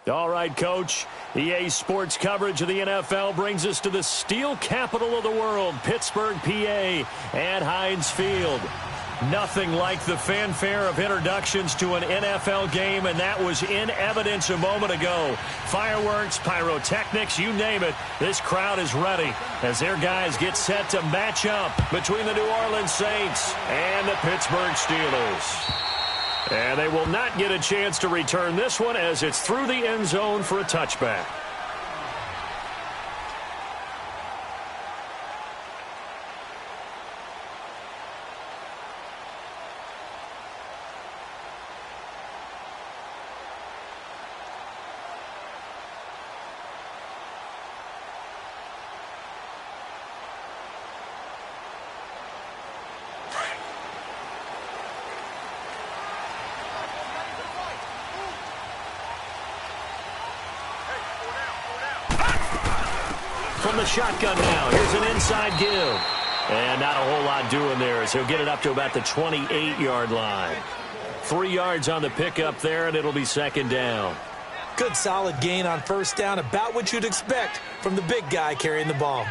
All right, Coach. EA Sports coverage of the NFL brings us to the steel capital of the world, Pittsburgh, PA, at Heinz Field. Nothing like the fanfare of introductions to an NFL game, and that was in evidence a moment ago. Fireworks, pyrotechnics, you name it. This crowd is ready as their guys get set to match up between the New Orleans Saints and the Pittsburgh Steelers. And they will not get a chance to return this one as it's through the end zone for a touchback. From the shotgun now, here's an inside give. And not a whole lot doing there as he'll get it up to about the 28-yard line. 3 yards on the pickup there, and it'll be second down. Good solid gain on first down, about what you'd expect from the big guy carrying the ball.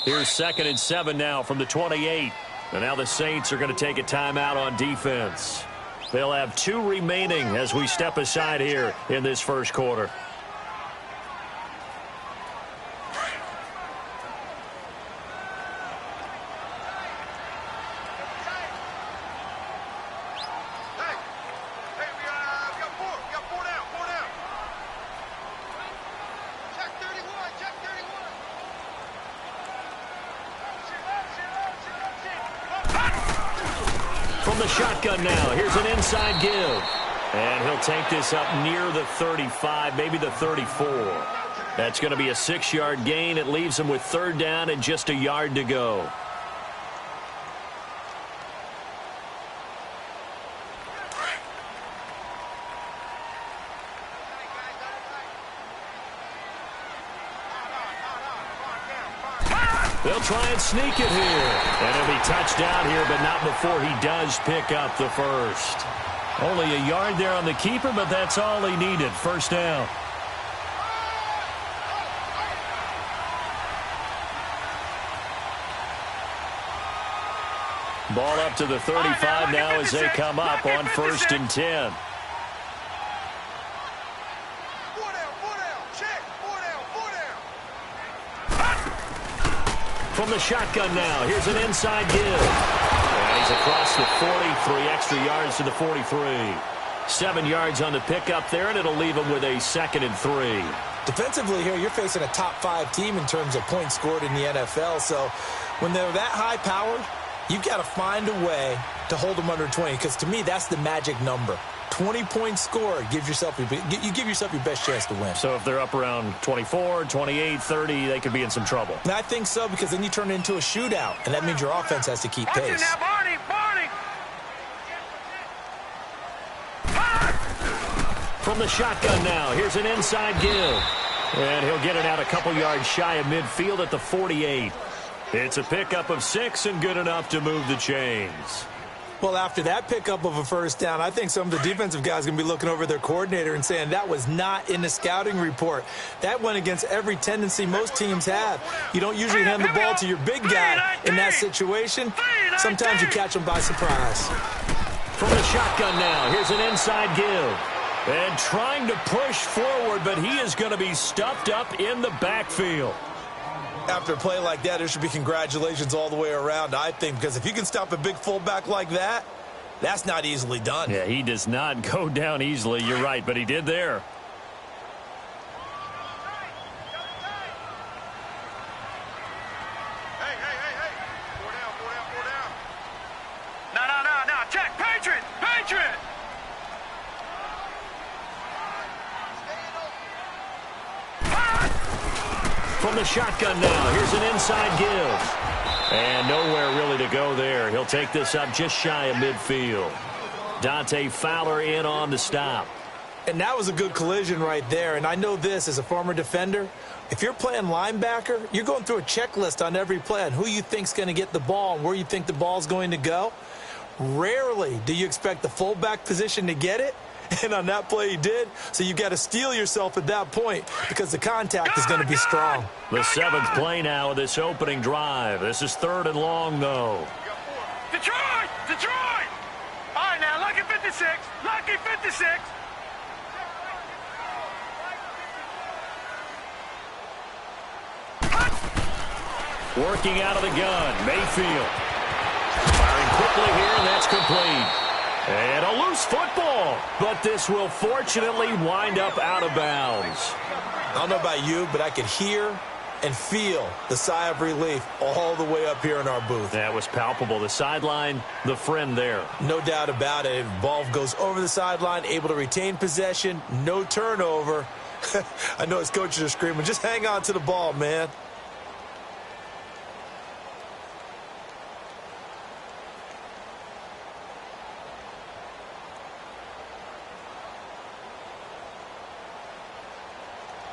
Here's 2nd and 7 now from the 28. And now the Saints are going to take a timeout on defense. They'll have 2 remaining as we step aside here in this first quarter. From the shotgun now, here's an inside give. And he'll take this up near the 35, maybe the 34. That's going to be a 6-yard gain. It leaves him with 3rd down and just a yard to go. They'll try and sneak it here. And he'll be touched down here, but not before he does pick up the first. Only a yard there on the keeper, but that's all he needed. First down. Ball up to the 35 now as they come up on 1st and 10. From the shotgun now, here's an inside give. And he's across the 40, 3 extra yards to the 43. 7 yards on the pickup there, and it'll leave him with a 2nd and 3. Defensively here, you're facing a top 5 team in terms of points scored in the NFL. So when they're that high-powered, you've got to find a way to hold them under 20, because to me, that's the magic number. 20 points scored, you give yourself your best chance to win. So if they're up around 24, 28, 30, they could be in some trouble. And I think so, because then you turn it into a shootout, and that means your offense has to keep pace. Now, Barney! From the shotgun now, here's an inside give. And he'll get it out a couple yards shy of midfield at the 48. It's a pickup of 6 and good enough to move the chains. Well, after that pickup of a first down, I think some of the defensive guys are going to be looking over their coordinator and saying that was not in the scouting report. That went against every tendency most teams have. You don't usually hand the ball to your big guy in that situation. Sometimes you catch them by surprise. From the shotgun now, here's an inside give. And trying to push forward, but he is going to be stuffed up in the backfield. After a play like that, there should be congratulations all the way around, I think, because if you can stop a big fullback like that, that's not easily done. Yeah, he does not go down easily. You're right, but he did there. Hey. 4 down. No. Check. Patriot. From the shotgun now, here's an inside give. And nowhere really to go there. He'll take this up just shy of midfield. Dante Fowler in on the stop. And that was a good collision right there. And I know this as a former defender. If you're playing linebacker, you're going through a checklist on every play on who you think's going to get the ball and where you think the ball's going to go. Rarely do you expect the fullback position to get it. And on that play he did. So you got to steel yourself at that point because the contact is going to be strong. The 7th play now of this opening drive. This is 3rd and long, though. Detroit! Detroit! All right, now, lucky 56. Lucky 56. Working out of the gun, Mayfield. Firing quickly here, and that's complete. And a loose football, but this will fortunately wind up out of bounds. I don't know about you, but I could hear and feel the sigh of relief all the way up here in our booth. That was palpable. The sideline, the friend there. No doubt about it. Ball goes over the sideline, able to retain possession, no turnover. I know his coaches are screaming, just hang on to the ball, man.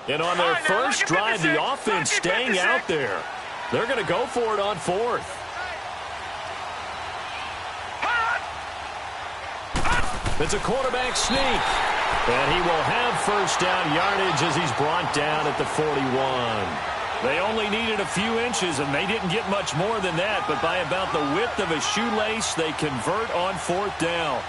And on their first drive, the offense staying out there. They're going to go for it on 4th. It's a quarterback sneak. And he will have first down yardage as he's brought down at the 41. They only needed a few inches, and they didn't get much more than that. But by about the width of a shoelace, they convert on 4th down.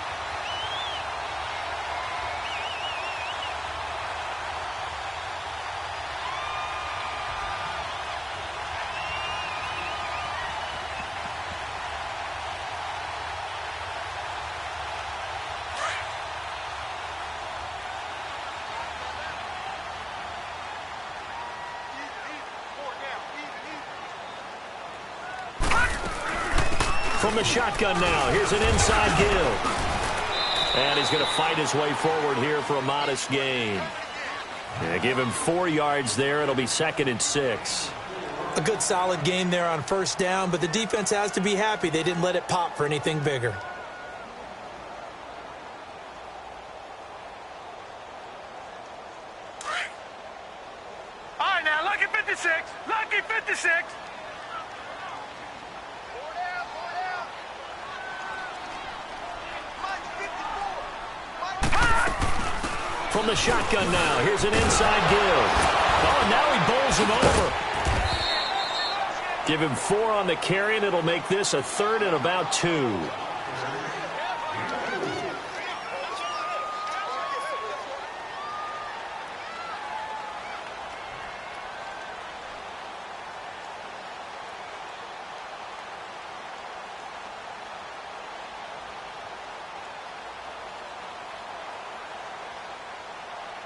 From the shotgun now, here's an inside give. And he's going to fight his way forward here for a modest gain. Yeah, give him 4 yards there. It'll be 2nd and 6. A good solid game there on first down, but the defense has to be happy they didn't let it pop for anything bigger. All right, now, lucky 56. Lucky 56. From the shotgun now, here's an inside give. Oh, and now he bowls him over. Give him 4 on the carry, and it'll make this a 3rd and about 2.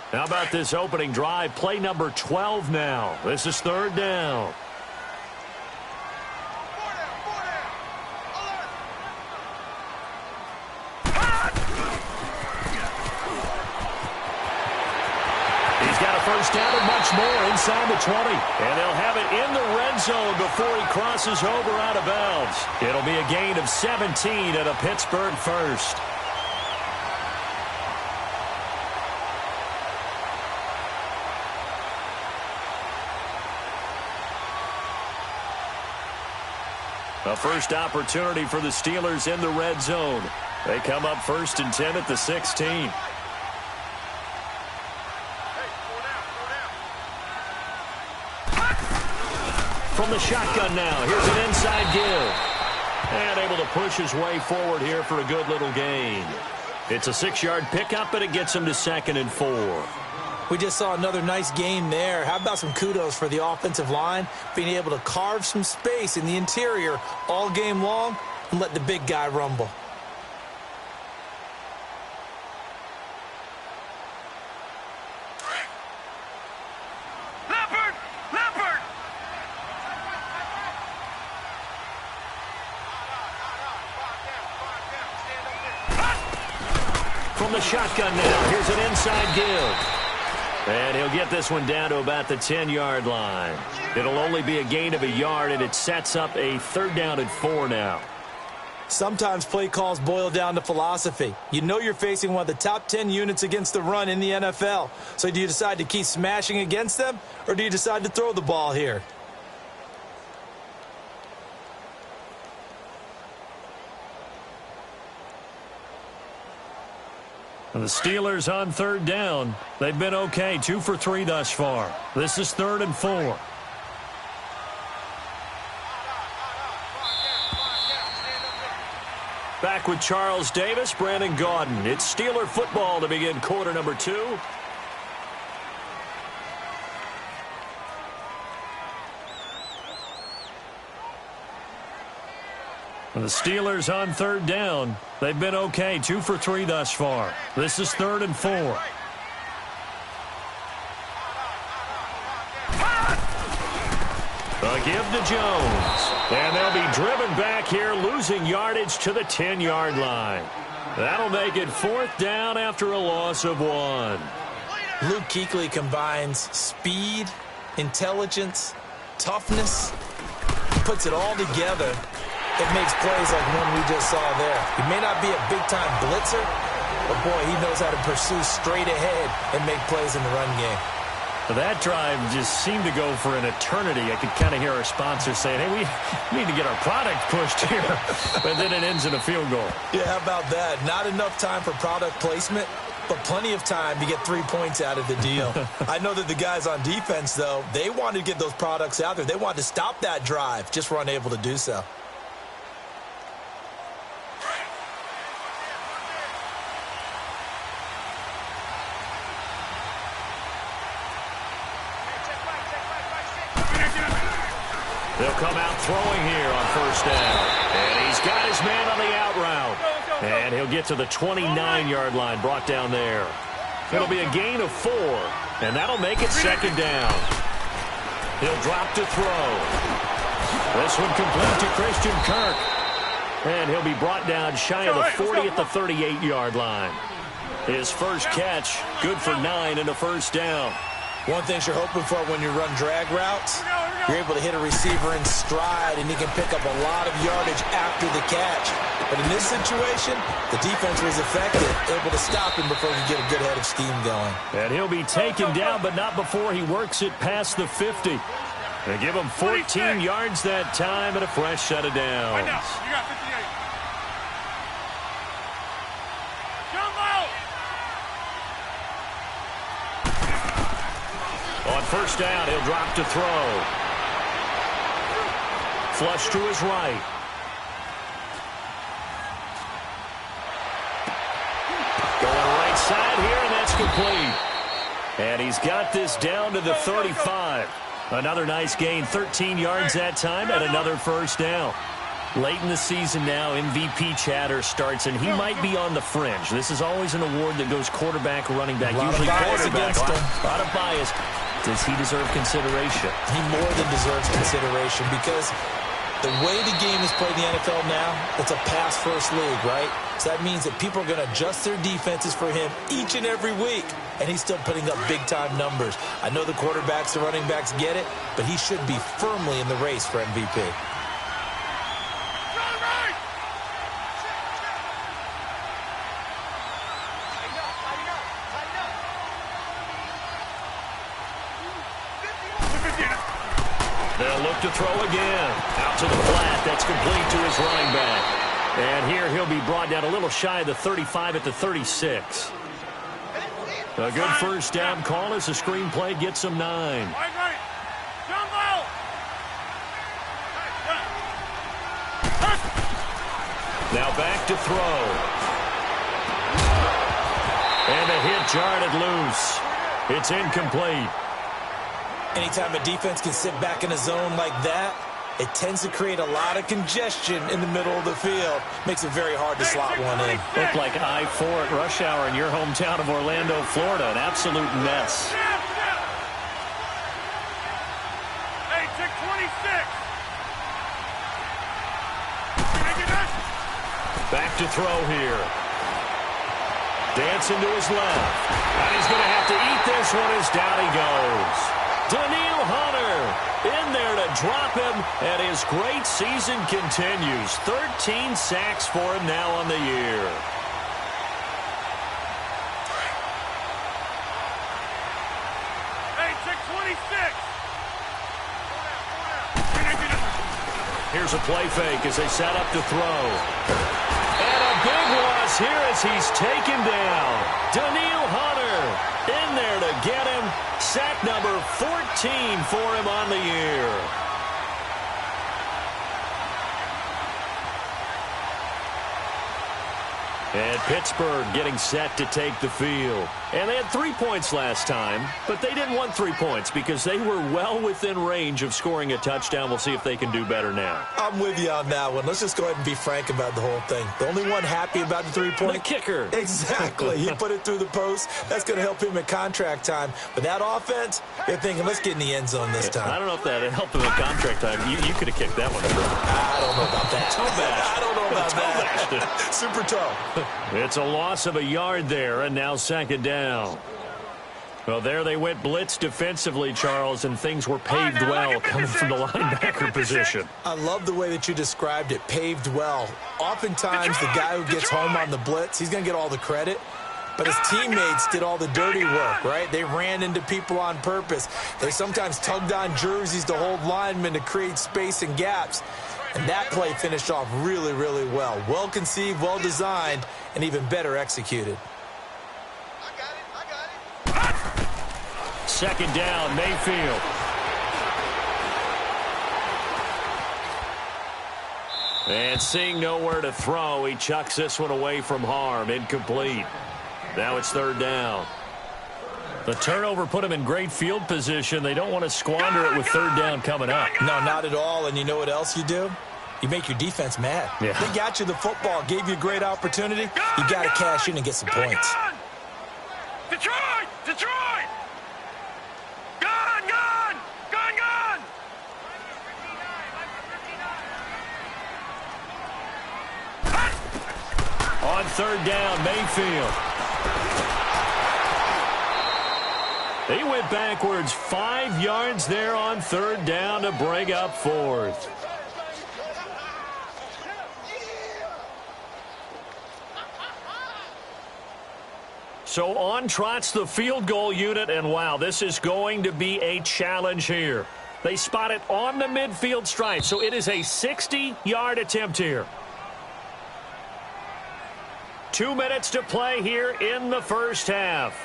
How about this opening drive? Play number 12 now. This is 3rd down. He's got a first down and much more inside the 20. And they'll have it in the red zone before he crosses over out of bounds. It'll be a gain of 17 and a Pittsburgh first. A first opportunity for the Steelers in the red zone. They come up 1st and 10 at the 16. From the shotgun now, here's an inside give. And able to push his way forward here for a good little gain. It's a 6-yard pickup, and it gets him to 2nd and 4. We just saw another nice game there. How about some kudos for the offensive line, being able to carve some space in the interior all game long and let the big guy rumble. Leopard! From the shotgun now, here's an inside give. And he'll get this one down to about the 10-yard line. It'll only be a gain of a yard, and it sets up a 3rd down and 4 now. Sometimes play calls boil down to philosophy. You know you're facing one of the top 10 units against the run in the NFL. So do you decide to keep smashing against them, or do you decide to throw the ball here? The Steelers on third down. They've been okay, 2 for 3 thus far. This is 3rd and 4. Back with Charles Davis, Brandon Gaudin. It's Steeler football to begin quarter number 2. The Steelers on third down. They've been okay, 2 for 3 thus far. This is 3rd and 4. A give to Jones. And they'll be driven back here, losing yardage to the 10-yard line. That'll make it 4th down after a loss of 1. Luke Kuechly combines speed, intelligence, toughness, puts it all together. It makes plays like one we just saw there. He may not be a big-time blitzer, but, boy, he knows how to pursue straight ahead and make plays in the run game. That drive just seemed to go for an eternity. I could kind of hear our sponsor saying, hey, we need to get our product pushed here. But then it ends in a field goal. Yeah, how about that? Not enough time for product placement, but plenty of time to get 3 points out of the deal. I know that the guys on defense, though, they wanted to get those products out there. They wanted to stop that drive, just were unable to do so. They'll come out throwing here on 1st down. And he's got his man on the out route. And he'll get to the 29-yard line, brought down there. It'll be a gain of 4, and that'll make it 2nd down. He'll drop to throw. This one complete to Christian Kirk. And he'll be brought down shy of the 40 at the 38-yard line. His first catch, good for 9 and a 1st down. One thing you're hoping for when you run drag routes, you're able to hit a receiver in stride, and he can pick up a lot of yardage after the catch. But in this situation, the defense was effective, able to stop him before he could get a good head of steam going. And he'll be taken down, but not before he works it past the 50. They give him 14 yards that time and a fresh set of downs. Right now, you got 58. Jump out! On 1st down, he'll drop to throw. Flush to his right. Going right side here, and that's complete. And he's got this down to the 35. Another nice gain, 13 yards that time, and another 1st down. Late in the season now, MVP chatter starts, and he might be on the fringe. This is always an award that goes quarterback, running back, usually quarterback. A lot of bias. Does he deserve consideration? He more than deserves consideration because the way the game is played in the NFL now, it's a pass-first league, right? So that means that people are going to adjust their defenses for him each and every week, and he's still putting up big-time numbers. I know the quarterbacks, the running backs get it, but he should be firmly in the race for MVP. They'll look to throw again. Out to the flat. That's complete to his running back. And here he'll be brought down a little shy of the 35 at the 36. A good 1st down call as the screenplay gets him 9. Now back to throw. And a hit jarred it loose. It's incomplete. Anytime a defense can sit back in a zone like that, it tends to create a lot of congestion in the middle of the field. Makes it very hard to slot one in. Looked like I-4 at rush hour in your hometown of Orlando, Florida. An absolute mess. Hey, check 26. Back to throw here. Dancing to his left. And he's going to have to eat this one as down he goes. Daniil Hunter in there to drop him, and his great season continues. 13 sacks for him now on the year. Hey, check 26. Here's a play fake as they set up to throw. And a big loss here as he's taken down. Danielle Hunter in there to get him. Sack number 14 for him on the year. And Pittsburgh getting set to take the field. And they had 3 points last time, but they didn't want 3 points because they were well within range of scoring a touchdown. We'll see if they can do better now. I'm with you on that one. Let's just go ahead and be frank about the whole thing. The only one happy about the 3-point? The kicker. Exactly. He put it through the post. That's going to help him at contract time. But that offense, they're thinking, let's get in the end zone this time. I don't know if that helped him at contract time. You could have kicked that one. I don't know about that. I don't know about that. Super toe. It's a loss of a yard there, and now second down. Well, there they went blitz defensively, Charles, and things were paved well coming from the linebacker position. I love the way that you described it, paved well. Oftentimes, the guy who gets home on the blitz, he's going to get all the credit. But his teammates did all the dirty work, right? They ran into people on purpose. They sometimes tugged on jerseys to hold linemen to create space and gaps. And that play finished off really, really well. Well conceived, well designed, and even better executed. Second down, Mayfield. And seeing nowhere to throw, he chucks this one away from harm. Incomplete. Now it's third down. The turnover put him in great field position. They don't want to squander it with third down coming up. No, not at all. And you know what else you do? You make your defense mad. Yeah. They got you the football, gave you a great opportunity. You got to cash in and get some points. Detroit! Detroit! Gone! Gone! Gone! Gone! On third down, Mayfield. He went backwards 5 yards there on third down to bring up fourth. So on trots the field goal unit, and wow, this is going to be a challenge here. They spot it on the midfield stripe, so it is a 60-yard attempt here. 2 minutes to play here in the first half.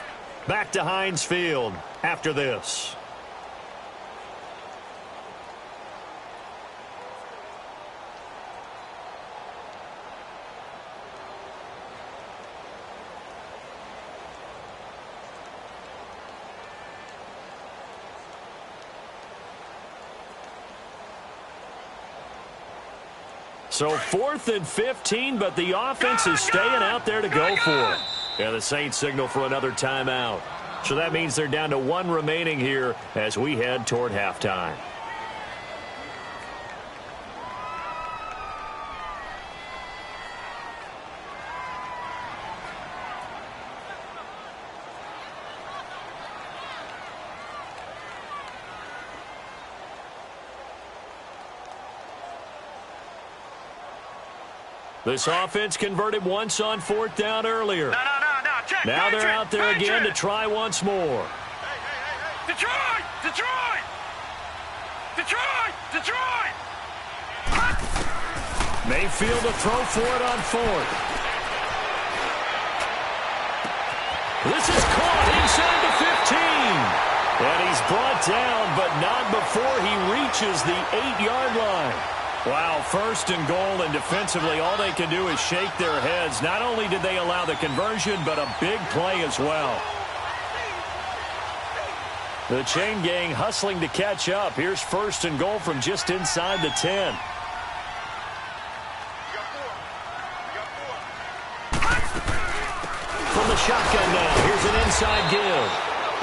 Back to Heinz Field after this. So 4th and 15, but the offense is staying out there to go for it. And the Saints signal for another timeout. So that means they're down to 1 remaining here as we head toward halftime. This offense converted once on 4th down earlier. No. Check, now they're out there again to check. try once more. Detroit! Detroit! Detroit! Detroit! Mayfield to throw for it on 4th. This is caught inside the 15. And he's brought down, but not before he reaches the 8-yard line. Wow, 1st and goal, and defensively all they can do is shake their heads. Not only did they allow the conversion, but a big play as well. The chain gang hustling to catch up. Here's 1st and goal from just inside the 10. From the shotgun now, here's an inside give.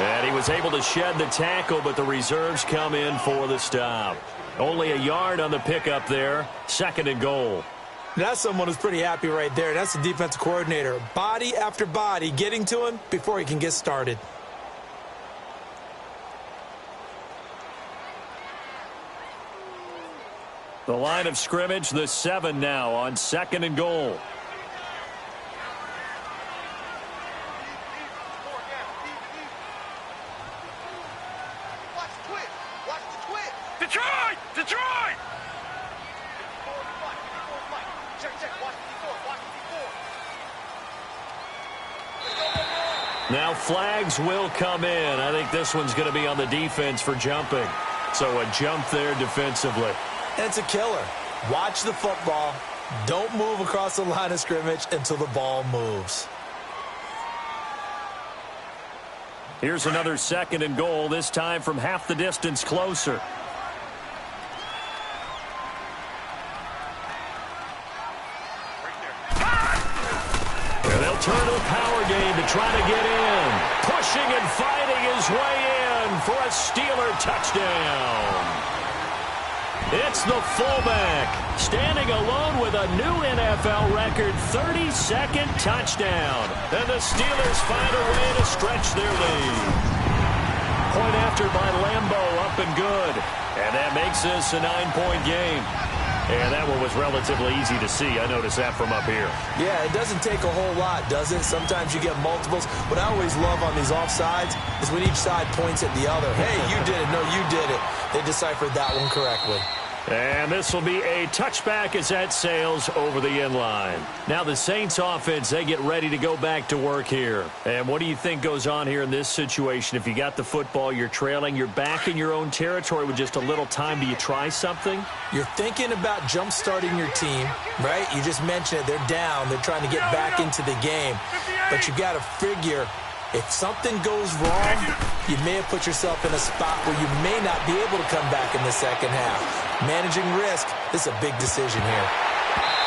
And he was able to shed the tackle, but the reserves come in for the stop. Only a yard on the pickup there. 2nd and goal. That's someone who's pretty happy right there. That's the defensive coordinator. Body after body getting to him before he can get started. The line of scrimmage, the 7 now on 2nd and goal. Detroit! Detroit! Now flags will come in. I think this one's going to be on the defense for jumping. So a jump there defensively. And it's a killer. Watch the football. Don't move across the line of scrimmage until the ball moves. Here's another 2nd and goal, this time from half the distance closer. And they'll turn to the power game to try to get in. Pushing and fighting his way in for a Steeler touchdown. It's the fullback, standing alone with a new NFL record 32nd touchdown. And the Steelers find a way to stretch their lead. Point after by Lambeau, up and good. And that makes this a 9-point game. And that one was relatively easy to see. I noticed that from up here. Yeah, it doesn't take a whole lot, does it? Sometimes you get multiples. What I always love on these offsides is when each side points at the other. Hey, you did it. No, you did it. They deciphered that one correctly. And this will be a touchback as that sails over the end line. Now the Saints offense, they get ready to go back to work here. And what do you think goes on here in this situation? If you got the football, you're trailing, you're back in your own territory with just a little time. Do you try something? You're thinking about jump-starting your team, right? You just mentioned it. They're down. They're trying to get back into the game. But you got to figure, if something goes wrong, you may have put yourself in a spot where you may not be able to come back in the second half. Managing risk, this is a big decision here.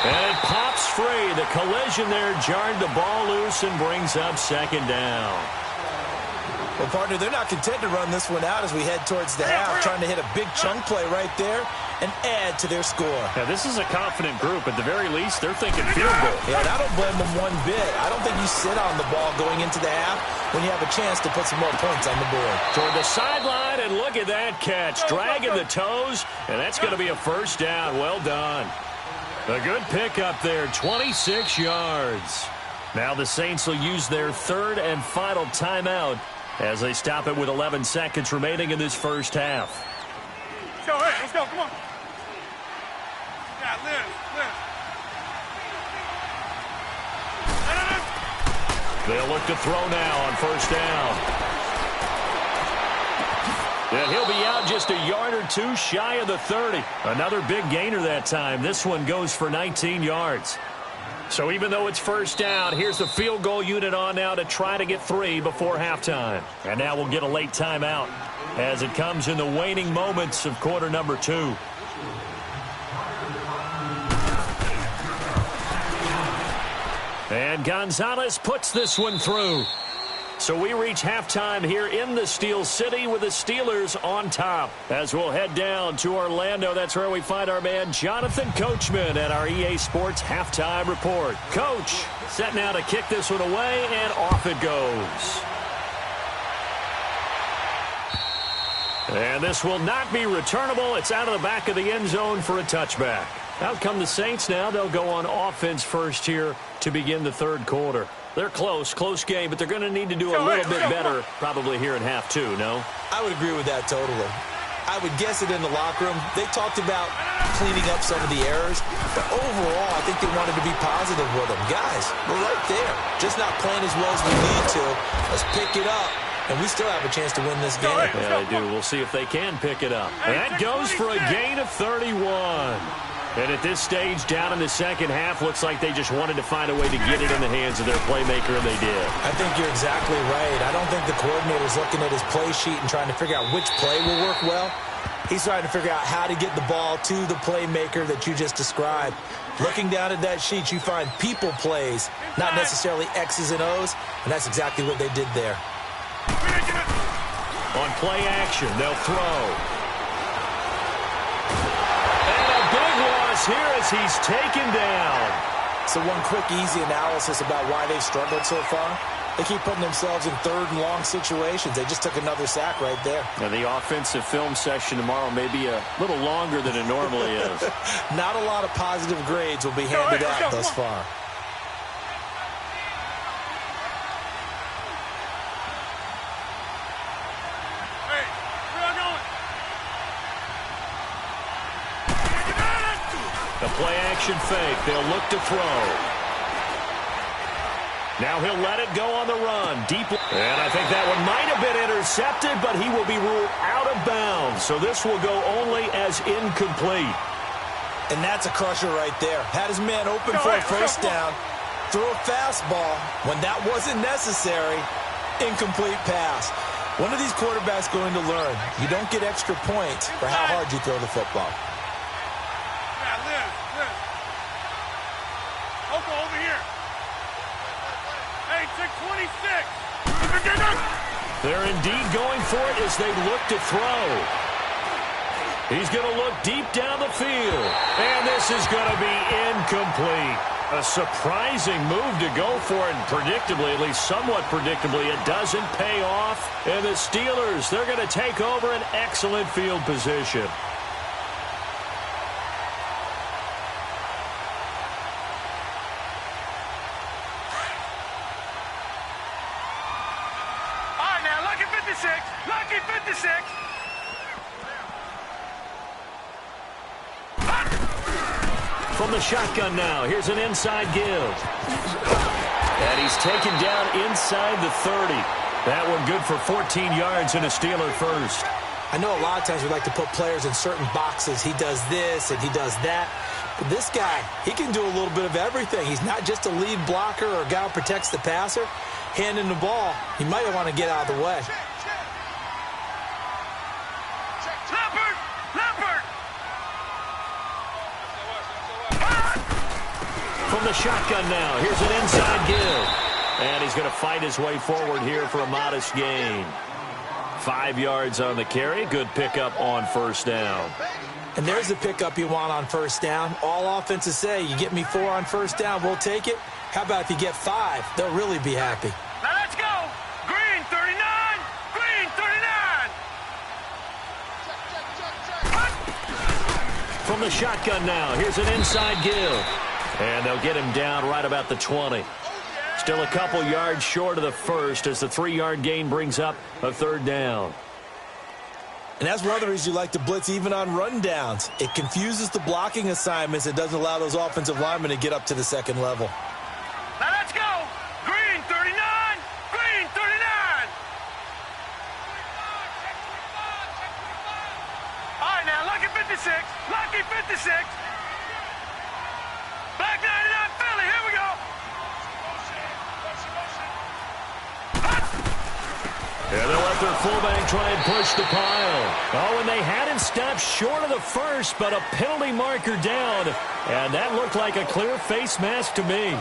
And it pops free. The collision there jarred the ball loose and brings up 2nd down. Well, partner, they're not content to run this one out as we head towards the half, trying to hit a big chunk play right there and add to their score. Now, this is a confident group. At the very least, they're thinking field goal. Yeah, and I don't blame them one bit. I don't think you sit on the ball going into the half when you have a chance to put some more points on the board. Toward the sideline, and look at that catch. Dragging the toes, and that's going to be a 1st down. Well done. A good pickup there, 26 yards. Now the Saints will use their 3rd and final timeout as they stop it with 11 seconds remaining in this first half. Let's go, hey, let's go, come on. Yeah, Liz. They'll look to throw now on 1st down. And he'll be out just a yard or two shy of the 30. Another big gainer that time. This one goes for 19 yards. So even though it's 1st down, here's the field goal unit on now to try to get 3 before halftime. And now we'll get a late timeout as it comes in the waning moments of quarter number 2. And Gonzalez puts this one through. So we reach halftime here in the Steel City with the Steelers on top. As we'll head down to Orlando, that's where we find our man Jonathan Coachman at our EA Sports Halftime Report. Coach, set now to kick this one away, and off it goes. And this will not be returnable. It's out of the back of the end zone for a touchback. Out come the Saints now. They'll go on offense first here to begin the 3rd quarter. They're close game, but they're going to need to do a little bit better probably here in half 2, no? I would agree with that totally. I would guess it in the locker room. They talked about cleaning up some of the errors, but overall, I think they wanted to be positive with them. Guys, we're right there. Just not playing as well as we need to. Let's pick it up, and we still have a chance to win this game. Yeah, they do. We'll see if they can pick it up. And that goes for a gain of 31. And at this stage, down in the second half, looks like they just wanted to find a way to get it in the hands of their playmaker, and they did. I think you're exactly right. I don't think the coordinator's looking at his play sheet and trying to figure out which play will work well. He's trying to figure out how to get the ball to the playmaker that you just described. Looking down at that sheet, you find people plays, not necessarily X's and O's, and that's exactly what they did there. On play action, they'll throw. Here as he's taken down. So one quick, easy analysis about why they've struggled so far. They keep putting themselves in third and long situations. They just took another sack right there. And the offensive film session tomorrow may be a little longer than it normally is. Not a lot of positive grades will be handed out thus far. The play-action fake. They'll look to throw. Now he'll let it go on the run. Deep. And I think that one might have been intercepted, but he will be ruled out of bounds. So this will go only as incomplete. And that's a crusher right there. Had his man open for a first down. Threw a fastball when that wasn't necessary. Incomplete pass. One of these quarterbacks going to learn. You don't get extra points for how hard you throw the football. Over here. Hey, 626. They're indeed going for it as they look to throw. He's going to look deep down the field. And this is going to be incomplete. A surprising move to go for it. And predictably, at least somewhat predictably, it doesn't pay off. And the Steelers, they're going to take over an excellent field position. Lucky 56. From the shotgun now, here's an inside give. And he's taken down inside the 30. That one good for 14 yards and a Steeler first. I know a lot of times we like to put players in certain boxes. He does this and he does that. But this guy, he can do a little bit of everything. He's not just a lead blocker or a guy who protects the passer. Handing the ball, he might want to get out of the way. From the shotgun now, here's an inside give. And he's going to fight his way forward here for a modest gain. 5 yards on the carry. Good pickup on first down. And there's the pickup you want on first down. All offenses say, you get me 4 on first down, we'll take it. How about if you get 5? They'll really be happy. Now let's go. Green 39. Green 39. From the shotgun now, here's an inside give. And they'll get him down right about the 20. Still a couple yards short of the first as the 3-yard gain brings up a third down. And that's one of the reasons you like to blitz even on rundowns. It confuses the blocking assignments. It doesn't allow those offensive linemen to get up to the second level. Now let's go. Green 39. Green 39. All right, now, lucky 56. Lucky 56. Back 99 Philly. Here we go. Yeah, they'll let their fullback try and push the pile. Oh, and they had him stopped short of the first, but a penalty marker down. And that looked like a clear face mask to me.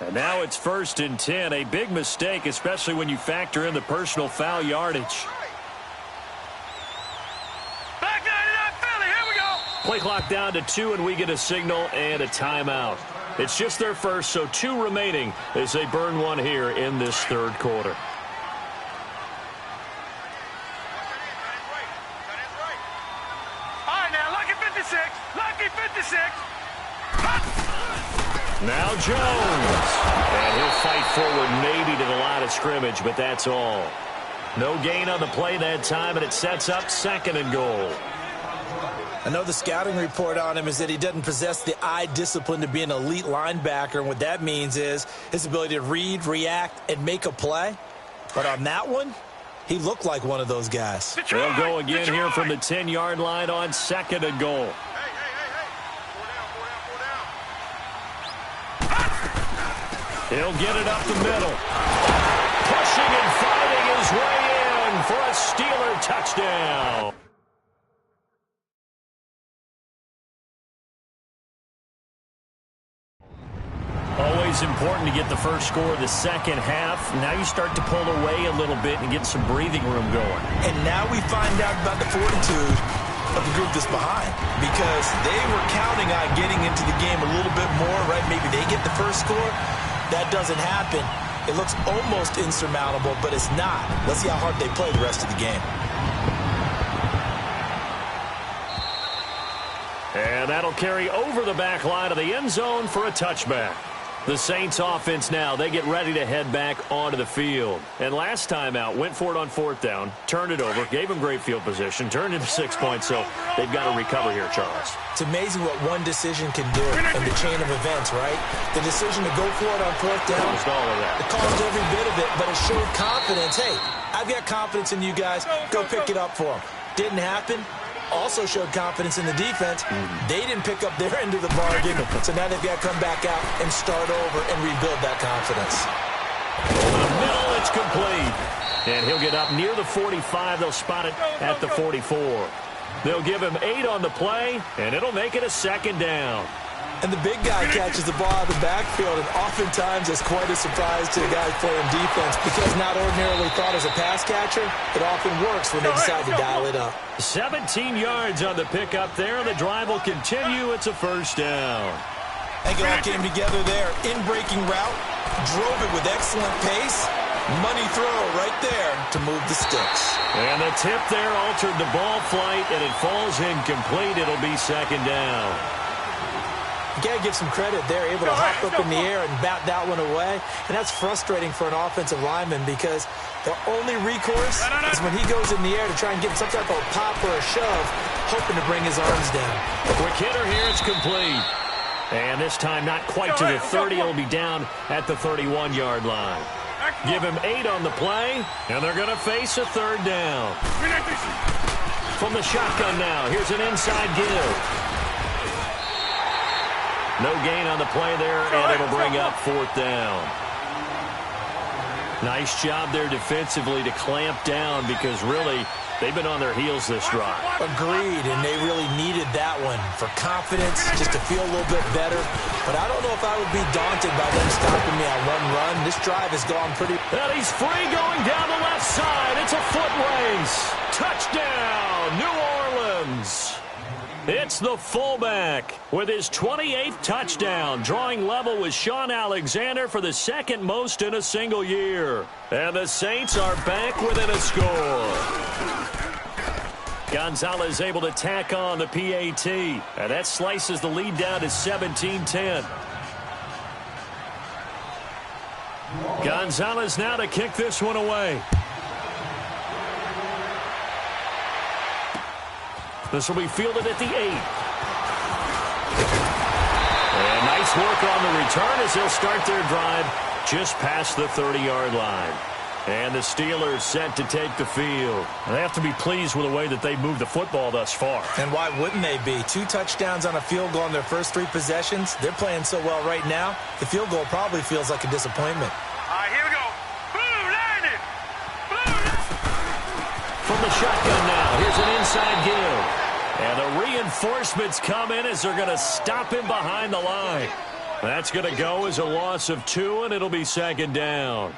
And now it's 1st and 10. A big mistake, especially when you factor in the personal foul yardage. Back 99 Philly. Here we go. Play clock down to 2, and we get a signal and a timeout. It's just their first, so 2 remaining as they burn one here in this third quarter. All right, now, lucky 56. Lucky 56. Now Jones. And he'll fight forward maybe to the line of scrimmage, but that's all. No gain on the play that time, and it sets up 2nd and goal. I know the scouting report on him is that he doesn't possess the eye discipline to be an elite linebacker, and what that means is his ability to read, react, and make a play. But on that one, he looked like one of those guys. They'll go again here from the 10-yard line on 2nd and goal. He'll get it up the middle. Pushing and fighting is his way in for a Steeler touchdown. Always important to get the first score of the second half. Now you start to pull away a little bit and get some breathing room going. And now we find out about the fortitude of the group that's behind, because they were counting on getting into the game a little bit more, right? Maybe they get the first score. That doesn't happen. It looks almost insurmountable, but it's not. Let's see how hard they play the rest of the game. And that'll carry over the back line of the end zone for a touchback. The Saints offense now, they get ready to head back onto the field. And last time out, went for it on fourth down, turned it over, gave them great field position, turned into 6 points, so they've got to recover here, Charles. It's amazing what one decision can do in the chain of events, right? The decision to go for it on fourth down, Caused all of that. it caused every bit of it, but it showed confidence. Hey, I've got confidence in you guys. Go pick it up for them. Didn't happen. Also showed confidence in the defense. They didn't pick up their end of the bargain, so now they've got to come back out and start over and rebuild that confidence. Over the middle, it's complete. And he'll get up near the 45. They'll spot it at the 44. They'll give him 8 on the play, and it'll make it a second down. And the big guy catches the ball out of the backfield, and oftentimes it's quite a surprise to the guys playing defense, because not ordinarily thought as a pass catcher, it often works when they decide to dial it up. 17 yards on the pickup there, and the drive will continue. It's a first down. I think it all came together there. In-breaking route, drove it with excellent pace. Money throw right there to move the sticks. And the tip there altered the ball flight, and it falls incomplete. It'll be second down. You got to give some credit. They're able to hop up in the air and bat that one away. And that's frustrating for an offensive lineman, because their only recourse is when he goes in the air to try and get some type of pop or a shove, hoping to bring his arms down. Quick hitter here. It's complete. And this time not quite to the 30. It'll be down at the 31-yard line. Give him 8 on the play, and they're going to face a third down. From the shotgun now, here's an inside give. No gain on the play there, and it'll bring up fourth down. Nice job there defensively to clamp down, because really they've been on their heels this drive. Agreed, and they really needed that one for confidence, just to feel a little bit better. But I don't know if I would be daunted by them stopping me on one run. This drive has gone pretty... And he's free going down the left side. It's a foot race. Touchdown, New Orleans. It's the fullback with his 28th touchdown, drawing level with Sean Alexander for the second most in a single year. And the Saints are back within a score. Gonzalez able to tack on the PAT, and that slices the lead down to 17-10. Gonzalez now to kick this one away. This will be fielded at the 8. And nice work on the return as they'll start their drive just past the 30-yard line. And the Steelers set to take the field. They have to be pleased with the way that they moved the football thus far. And why wouldn't they be? 2 touchdowns on a field goal in their first 3 possessions. They're playing so well right now, the field goal probably feels like a disappointment. All right, here we go. Blue landed. From the shotgun now, here's an inside give. And the reinforcements come in as they're going to stop him behind the line. That's going to go as a loss of 2, and it'll be second down.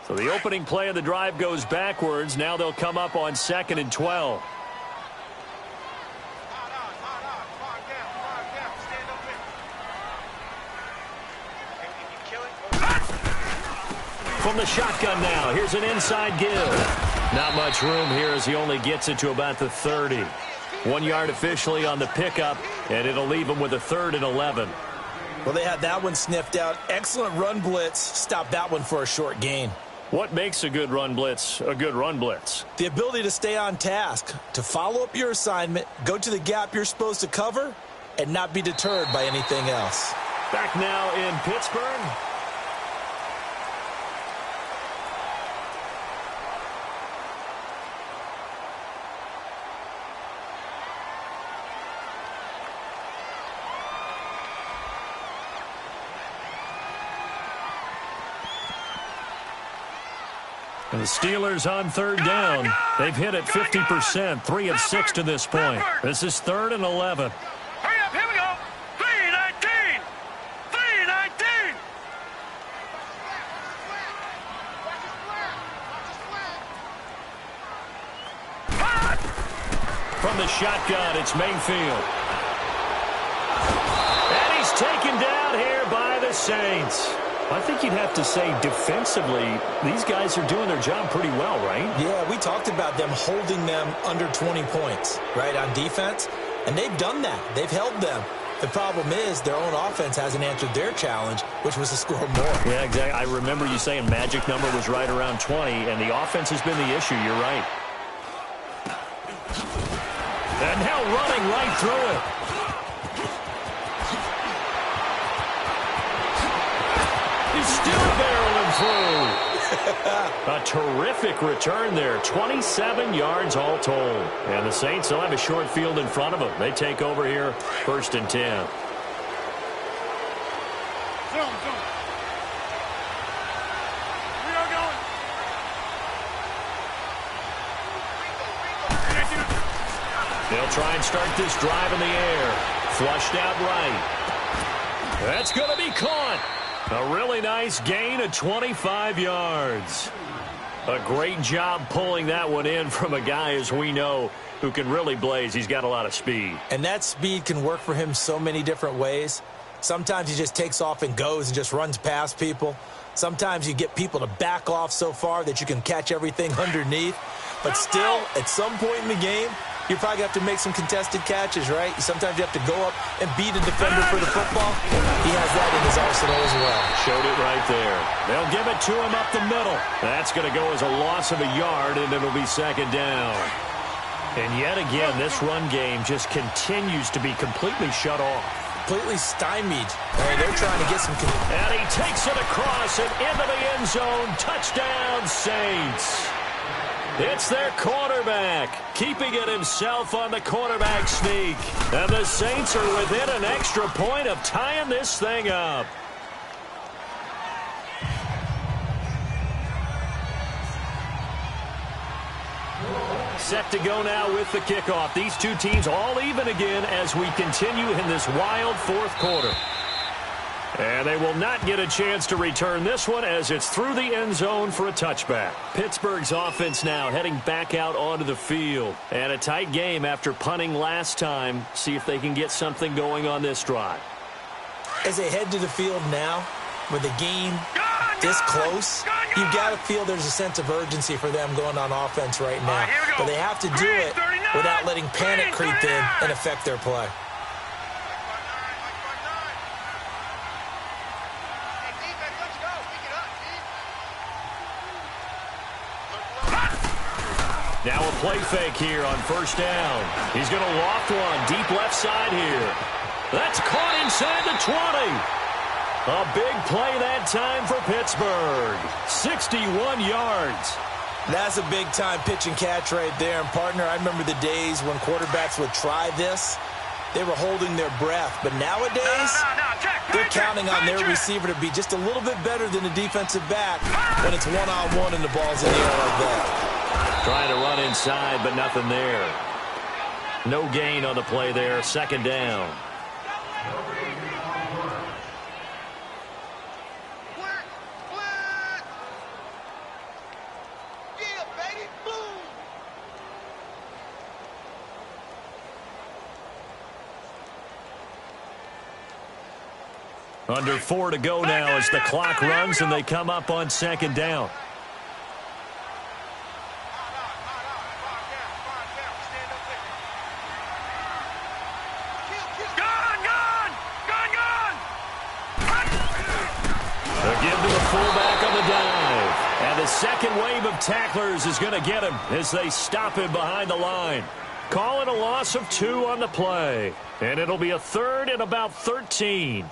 So the opening play of the drive goes backwards. Now they'll come up on 2nd and 12. From the shotgun now, here's an inside give. Not much room here as he only gets it to about the 30. 1 yard officially on the pickup, and it'll leave him with a 3rd and 11. Well, they had that one sniffed out. Excellent run blitz. Stop that one for a short gain. What makes a good run blitz a good run blitz? The ability to stay on task, to follow up your assignment, go to the gap you're supposed to cover, and not be deterred by anything else. Back now in Pittsburgh. And the Steelers on third down. They've hit it 50%, 3 of 6 to this point. This is 3rd and 11. Hurry up, here we go. 3:19. 3:19. From the shotgun, it's Mayfield. And he's taken down here by the Saints. I think you'd have to say defensively, these guys are doing their job pretty well, right? Yeah, we talked about them holding them under 20 points, right, on defense. And they've done that. They've held them. The problem is their own offense hasn't answered their challenge, which was to score more. Yeah, exactly. I remember you saying magic number was right around 20, and the offense has been the issue. You're right. And now running right through it. He's still barreling through. A terrific return there. 27 yards all told. And the Saints will have a short field in front of them. They take over here, 1st and 10. They'll try and start this drive in the air. Flushed out right. That's going to be caught. A really nice gain of 25 yards. A great job pulling that one in from a guy, as we know, who can really blaze. He's got a lot of speed. And that speed can work for him so many different ways. Sometimes he just takes off and goes and just runs past people. Sometimes you get people to back off so far that you can catch everything underneath. But still, at some point in the game, you probably have to make some contested catches, right? Sometimes you have to go up and beat a defender for the football. He has that in his arsenal as well. Showed it right there. They'll give it to him up the middle. That's going to go as a loss of a yard, and it'll be 2nd down. And yet again, this run game just continues to be completely shut off. Completely stymied. They're trying to get some... And he takes it across and into the end zone. Touchdown, Saints. It's their quarterback, keeping it himself on the quarterback sneak. And the Saints are within an extra point of tying this thing up. Set to go now with the kickoff. These two teams all even again as we continue in this wild 4th quarter. And they will not get a chance to return this one as it's through the end zone for a touchback. Pittsburgh's offense now heading back out onto the field. And a tight game after punting last time. See if they can get something going on this drive. As they head to the field now, with the game this close, you've got to feel there's a sense of urgency for them going on offense right now. But they have to do it without letting panic creep in and affect their play. Now a play fake here on 1st down. He's going to loft one deep left side here. That's caught inside the 20. A big play that time for Pittsburgh. 61 yards. That's a big-time pitch and catch right there. And, partner, I remember the days when quarterbacks would try this. They were holding their breath. But nowadays, they're counting on their receiver to be just a little bit better than the defensive back when it's one-on-one and the ball's in the air like that. Trying to run inside, but nothing there. No gain on the play there. 2nd down. Under 4 to go now as the clock runs and they come up on 2nd down. The second wave of tacklers is going to get him as they stop him behind the line. Call it a loss of 2 on the play. And it'll be a 3rd and about 13.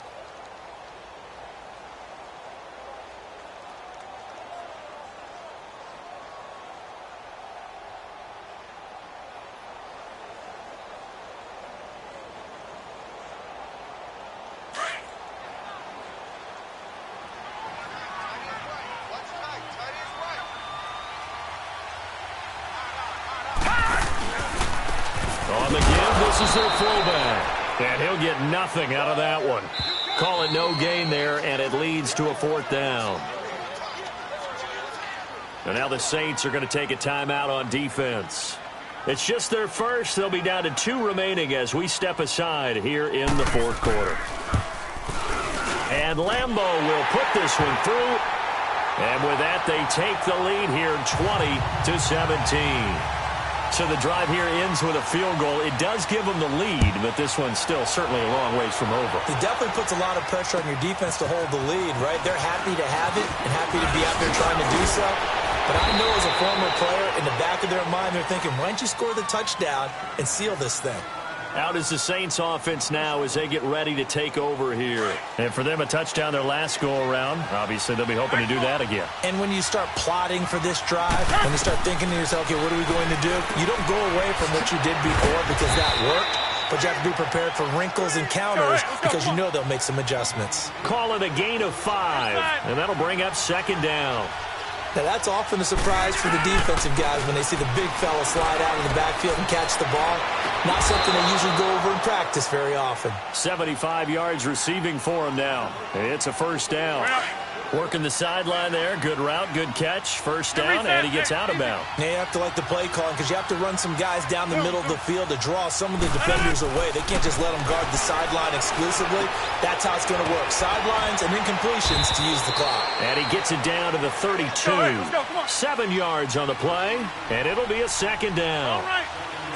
On the give, this is their fullback. And he'll get nothing out of that one. Call it no gain there, and it leads to a 4th down. And now the Saints are going to take a timeout on defense. It's just their first. They'll be down to 2 remaining as we step aside here in the 4th quarter. And Lambeau will put this one through. And with that, they take the lead here 20-17. So the drive here ends with a field goal. It does give them the lead, but this one's still certainly a long ways from over. It definitely puts a lot of pressure on your defense to hold the lead, right? They're happy to have it and happy to be out there trying to do so. But I know as a former player, in the back of their mind, they're thinking, why don't you score the touchdown and seal this thing? Out is the Saints offense now as they get ready to take over here. And for them, a touchdown their last go-around. Obviously, they'll be hoping to do that again. And when you start plotting for this drive, when you start thinking to yourself, okay, what are we going to do? You don't go away from what you did before because that worked. But you have to be prepared for wrinkles and counters because you know they'll make some adjustments. Call it a gain of 5, and that'll bring up 2nd down. Now, that's often a surprise for the defensive guys when they see the big fella slide out of the backfield and catch the ball. Not something they usually go over in practice very often. 75 yards receiving for him now. It's a 1st down. Working the sideline there. Good route, good catch. 1st down, and he gets out of bounds. Now, you have to like the play calling because you have to run some guys down the middle of the field to draw some of the defenders away. They can't just let them guard the sideline exclusively. That's how it's going to work. Sidelines and incompletions to use the clock. And he gets it down to the 32. 7 yards on the play, and it'll be a 2nd down.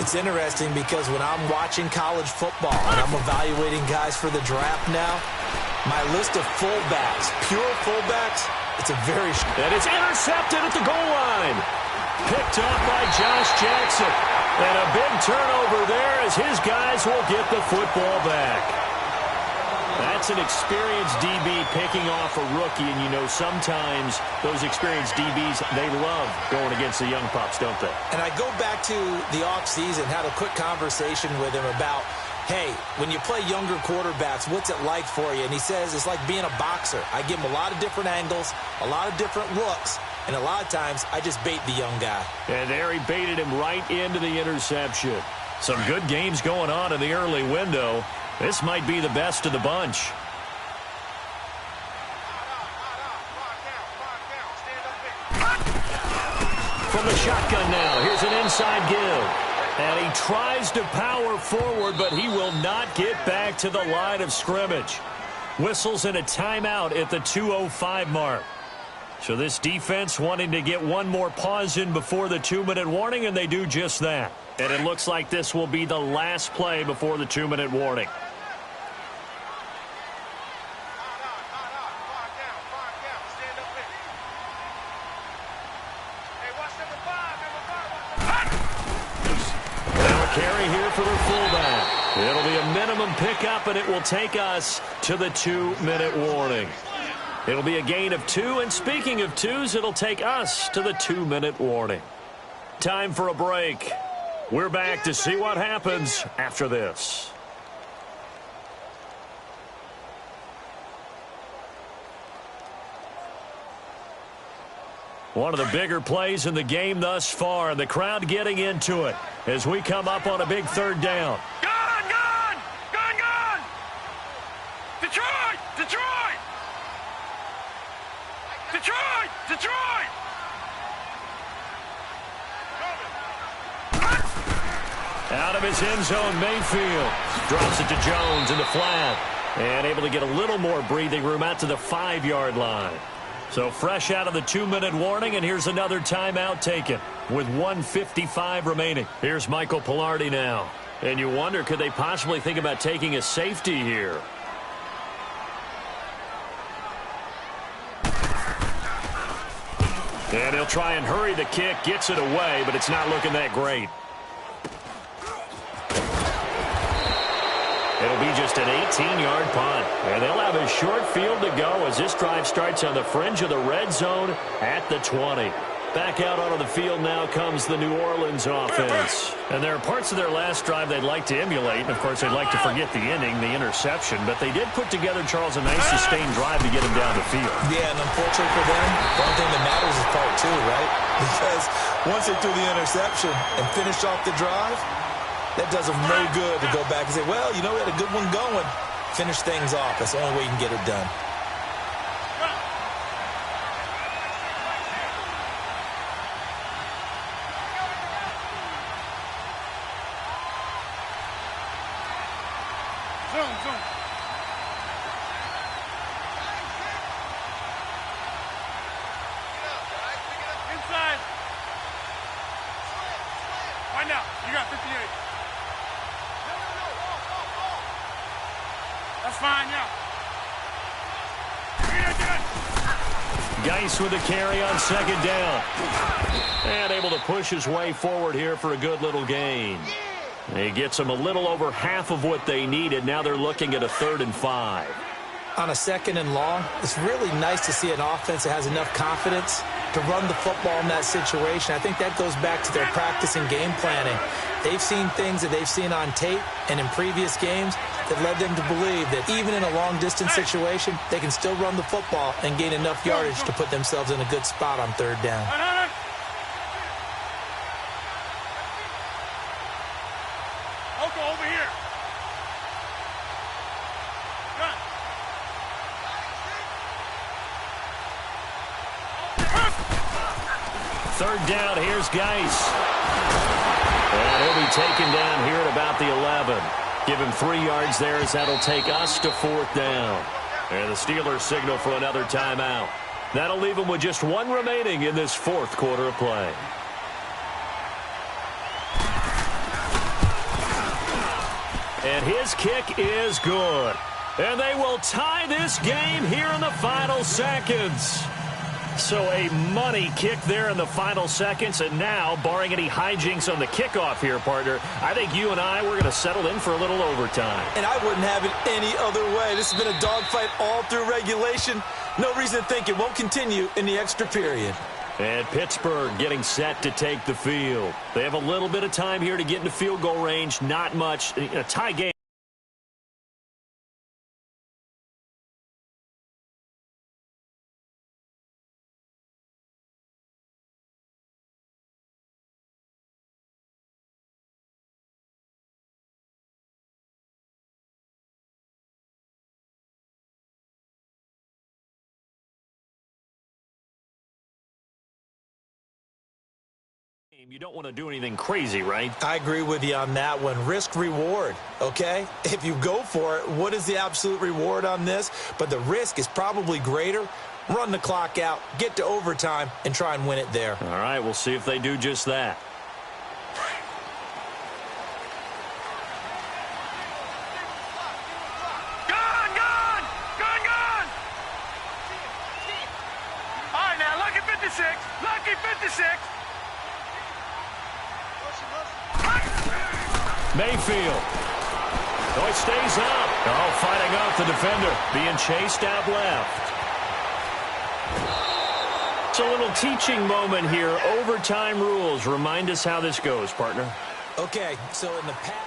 It's interesting because when I'm watching college football and I'm evaluating guys for the draft now, my list of fullbacks, pure fullbacks, it's a very... And it's intercepted at the goal line. Picked off by Josh Jackson. And a big turnover there as his guys will get the football back. That's an experienced DB picking off a rookie, and you know sometimes those experienced DBs, they love going against the young pups, don't they? And I go back to the offseason, had a quick conversation with him about, hey, when you play younger quarterbacks, what's it like for you? And he says it's like being a boxer. I give him a lot of different angles, a lot of different looks, and a lot of times I just bait the young guy. And there he baited him right into the interception. Some good games going on in the early window. This might be the best of the bunch. From the shotgun now, here's an inside give. And he tries to power forward, but he will not get back to the line of scrimmage. Whistles in a timeout at the 2:05 mark. So this defense wanting to get one more pause in before the 2-minute warning, and they do just that. And it looks like this will be the last play before the 2-minute warning. Carry here for their fullback. It'll be a minimum pickup, and it will take us to the 2-minute warning. It'll be a gain of 2, and speaking of 2s, it'll take us to the 2-minute warning. Time for a break. We're back to see what happens after this. One of the bigger plays in the game thus far, and the crowd getting into it as we come up on a big 3rd down. Gone, gone! Gone, gone! Detroit! Detroit! Detroit! Detroit! Out of his end zone, Mayfield drops it to Jones in the flat, and able to get a little more breathing room out to the 5-yard line. So fresh out of the 2-minute warning, and here's another timeout taken with 1:55 remaining. Here's Michael Pilardi now. And you wonder, could they possibly think about taking a safety here? And he'll try and hurry the kick, gets it away, but it's not looking that great. It'll be just an 18-yard punt. And they'll have a short field to go as this drive starts on the fringe of the red zone at the 20. Back out onto the field now comes the New Orleans offense. And there are parts of their last drive they'd like to emulate. And, of course, they'd like to forget the ending, the interception. But they did put together, Charles, a nice sustained drive to get him down the field. Yeah, and unfortunately for them, the only thing that matters is part 2, right? Because once they threw the interception and finished off the drive, That does them no good to go back and say, well, you know, we had a good one going. Finish things off. That's the only way you can get it done. Zoom. Inside. Right now, you got 58. That's fine, yeah. Geis with a carry on second down. And able to push his way forward here for a good little gain. He gets them a little over half of what they needed. Now they're looking at a 3rd and 5. On a 2nd and long, it's really nice to see an offense that has enough confidence to run the football in that situation. I think that goes back to their practice and game planning. They've seen things that they've seen on tape and in previous games that led them to believe that even in a long-distance situation, they can still run the football and gain enough yardage to put themselves in a good spot on 3rd down. Over here. Run. 3rd down, here's Geis. And he'll be taken down here at about the 11. Give him 3 yards there as that'll take us to 4th down. And the Steelers signal for another timeout. That'll leave them with just 1 remaining in this 4th quarter of play. And his kick is good. And they will tie this game here in the final seconds. So a money kick there in the final seconds. And now, barring any hijinks on the kickoff here, partner, I think you and I, we're going to settle in for a little overtime. And I wouldn't have it any other way. This has been a dogfight all through regulation. No reason to think it won't continue in the extra period. And Pittsburgh getting set to take the field. They have a little bit of time here to get into field goal range. Not much. A tie game. You don't want to do anything crazy, right? I agree with you on that one. Risk-reward, okay? If you go for it, what is the absolute reward on this? But the risk is probably greater. Run the clock out, get to overtime, and try and win it there. All right, we'll see if they do just that. Gone! All right, now, lucky 56. Lucky 56. Mayfield. Oh, he stays up. Oh, fighting off the defender. Being chased out left. It's a little teaching moment here. Overtime rules. Remind us how this goes, partner. Okay, so in the past...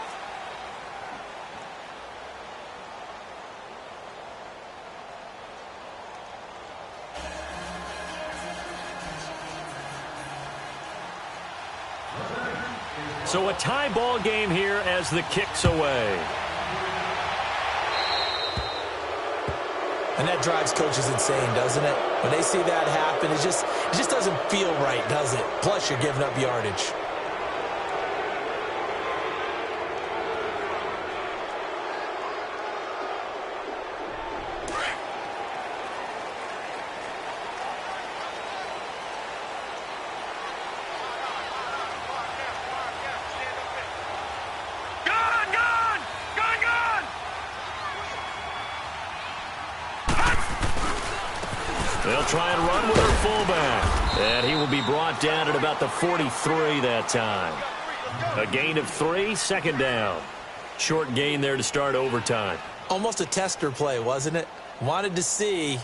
So a tie ball game here as the kick's away. And that drives coaches insane, doesn't it? When they see that happen, it just doesn't feel right, does it? Plus, you're giving up yardage. They'll try and run with their fullback. And he will be brought down at about the 43 that time. A gain of 3, 2nd down. Short gain there to start overtime. Almost a tester play, wasn't it? Wanted to see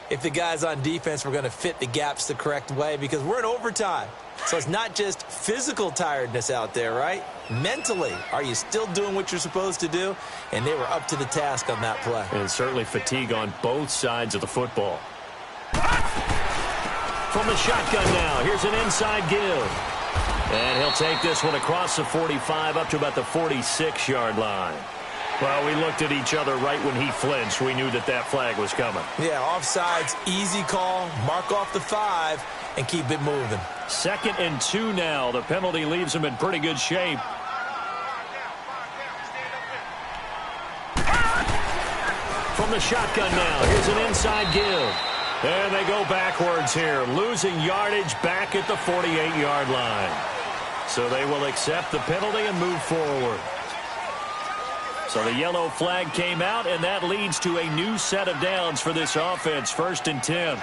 if the guys on defense were going to fit the gaps the correct way, because we're in overtime. So it's not just physical tiredness out there, right? Mentally, are you still doing what you're supposed to do? And they were up to the task on that play. And certainly fatigue on both sides of the football. From the shotgun now, here's an inside give. And he'll take this one across the 45 up to about the 46-yard line. Well, we looked at each other right when he flinched. We knew that that flag was coming. Yeah, offsides, easy call. Mark off the 5 and keep it moving. 2nd and 2 now. The penalty leaves him in pretty good shape. From the shotgun now, here's an inside give. And they go backwards here, losing yardage back at the 48-yard line. So they will accept the penalty and move forward. So the yellow flag came out, and that leads to a new set of downs for this offense, 1st and 10.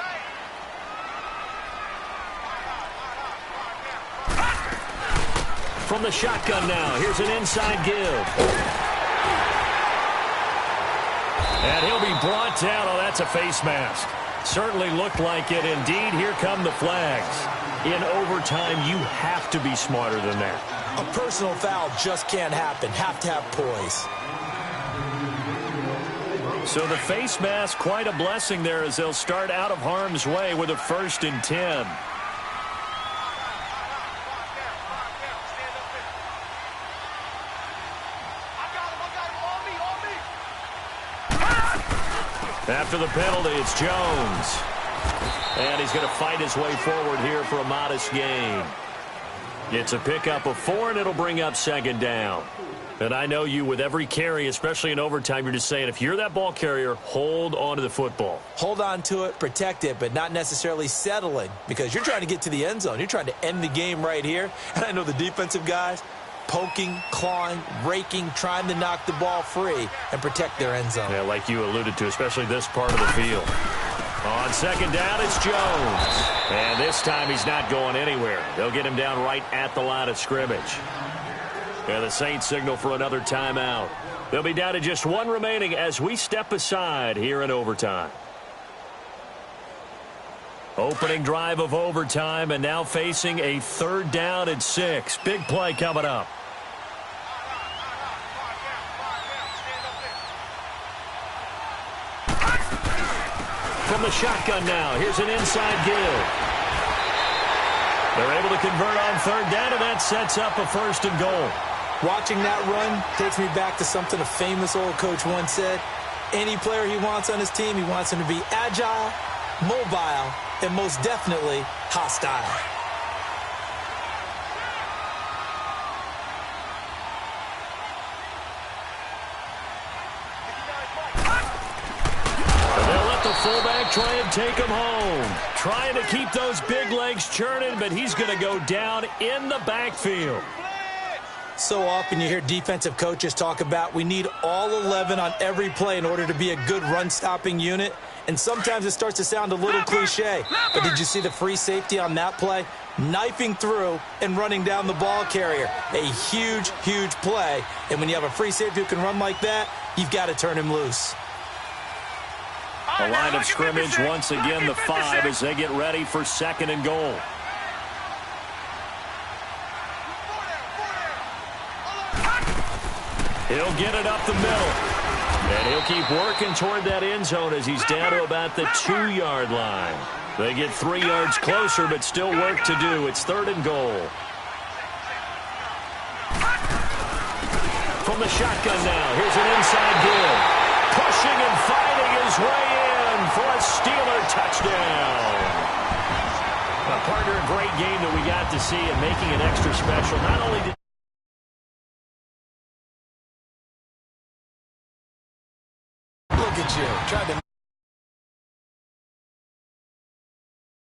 From the shotgun now, here's an inside give. And he'll be brought down. Oh, that's a face mask. Certainly looked like it. Indeed, here come the flags. In overtime, you have to be smarter than that. A personal foul just can't happen. Have to have poise. So the face mask, quite a blessing there as they'll start out of harm's way with a 1st and 10. After the penalty, it's Jones. And he's going to fight his way forward here for a modest gain. It's a pickup of 4, and it'll bring up 2nd down. And I know you, with every carry, especially in overtime, you're just saying, if you're that ball carrier, hold on to the football. Hold on to it, protect it, but not necessarily settling, because you're trying to get to the end zone. You're trying to end the game right here. And I know the defensive guys, poking, clawing, raking, trying to knock the ball free and protect their end zone. Yeah, like you alluded to, especially this part of the field. On 2nd down, it's Jones. And this time he's not going anywhere. They'll get him down right at the line of scrimmage. And the Saints signal for another timeout. They'll be down to just 1 remaining as we step aside here in overtime. Opening drive of overtime, and now facing a 3rd down and 6. Big play coming up. From the shotgun now, here's an inside give. They're able to convert on 3rd down, and that sets up a 1st and goal. Watching that run takes me back to something a famous old coach once said. Any player he wants on his team, he wants him to be agile, mobile, and most definitely hostile. They'll let the fullback try and take him home. Trying to keep those big legs churning, but he's going to go down in the backfield. So often you hear defensive coaches talk about we need all 11 on every play in order to be a good run-stopping unit. And sometimes it starts to sound a little cliche. But did you see the free safety on that play? Knifing through and running down the ball carrier. A huge, huge play. And when you have a free safety who can run like that, you've got to turn him loose. The line of scrimmage, once again, the 5 as they get ready for 2nd and goal. He'll get it up the middle. And he'll keep working toward that end zone as he's down to about the 2-yard line. They get 3 yards closer, but still work to do. It's 3rd and goal. From the shotgun now, here's an inside give. Pushing and fighting his way in for a Steeler touchdown. Partner, a great game that we got to see and making it extra special. Not only did